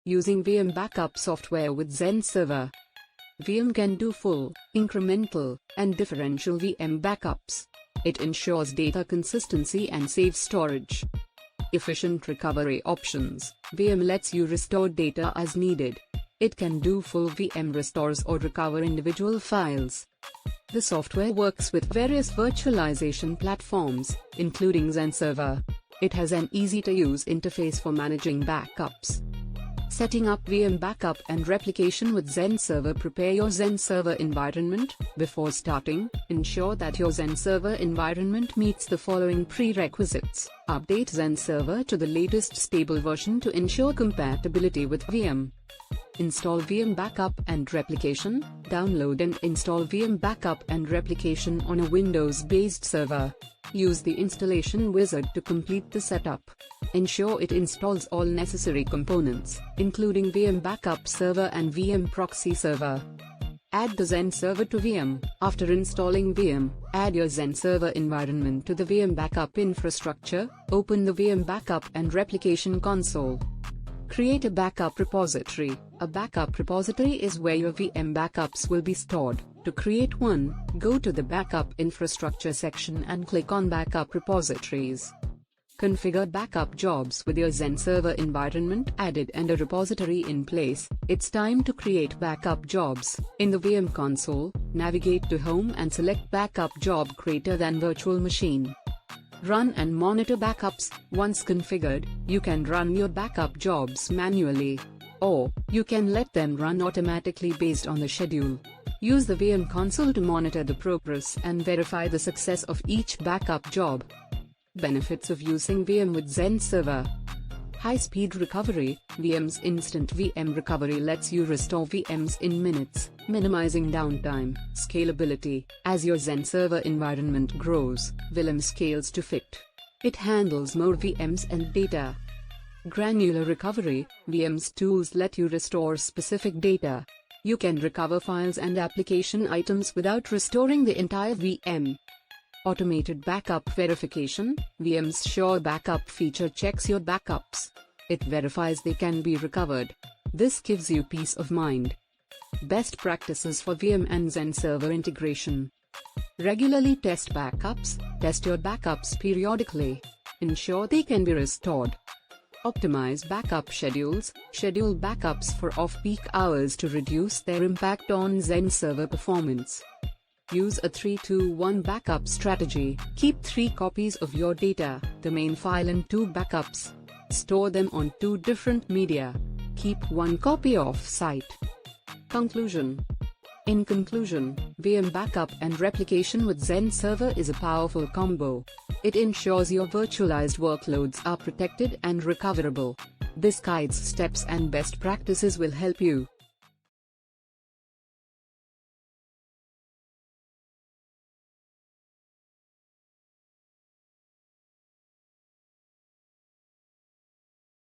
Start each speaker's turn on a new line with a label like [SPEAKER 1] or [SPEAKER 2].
[SPEAKER 1] using VM backup software with XenServer. VM can do full, incremental, and differential VM backups. It ensures data consistency and saves storage. Efficient recovery options. VM lets you restore data as needed. It can do full VM restores or recover individual files. The software works with various virtualization platforms, including XenServer. It has an easy-to-use interface for managing backups. Setting up VM Backup and Replication with XenServer. Prepare your XenServer environment. Before starting, ensure that your XenServer environment meets the following prerequisites. Update XenServer to the latest stable version to ensure compatibility with VM. Install VM Backup and Replication. Download and install VM Backup and Replication on a Windows-based server. Use the installation wizard to complete the setup. Ensure it installs all necessary components, including VM Backup Server and VM Proxy Server. Add the XenServer to VM. After installing VM, add your XenServer environment to the VM Backup infrastructure. Open the VM Backup and Replication console. Create a backup repository. A backup repository is where your VM backups will be stored. To create one, go to the Backup Infrastructure section and click on Backup Repositories. Configure backup jobs with your XenServer environment added and a repository in place. It's time to create backup jobs. In the VM console, navigate to Home and select Backup Job greater than Virtual Machine. Run and monitor backups. Once configured, you can run your backup jobs manually, or you can let them run automatically based on the schedule. Use the VM console to monitor the progress and verify the success of each backup job. Benefits of using VM with XenServer. High-speed recovery. VM's instant VM recovery lets you restore VMs in minutes, minimizing downtime. Scalability. As your XenServer environment grows, VM scales to fit. It handles more VMs and data. Granular recovery. VM's tools let you restore specific data. You can recover files and application items without restoring the entire VM. Automated backup verification. VM's Sure Backup feature checks your backups. It verifies they can be recovered. This gives you peace of mind. Best practices for VM and XenServer integration. Regularly test backups. Test your backups periodically. Ensure they can be restored. Optimize backup schedules. Schedule backups for off-peak hours to reduce their impact on XenServer performance. Use a 3-2-1 backup strategy. Keep 3 copies of your data, the main file and 2 backups. Store them on 2 different media. Keep 1 copy off-site. Conclusion. In conclusion, VM Backup and Replication with XenServer is a powerful combo. It ensures your virtualized workloads are protected and recoverable. This guide's steps and best practices will help you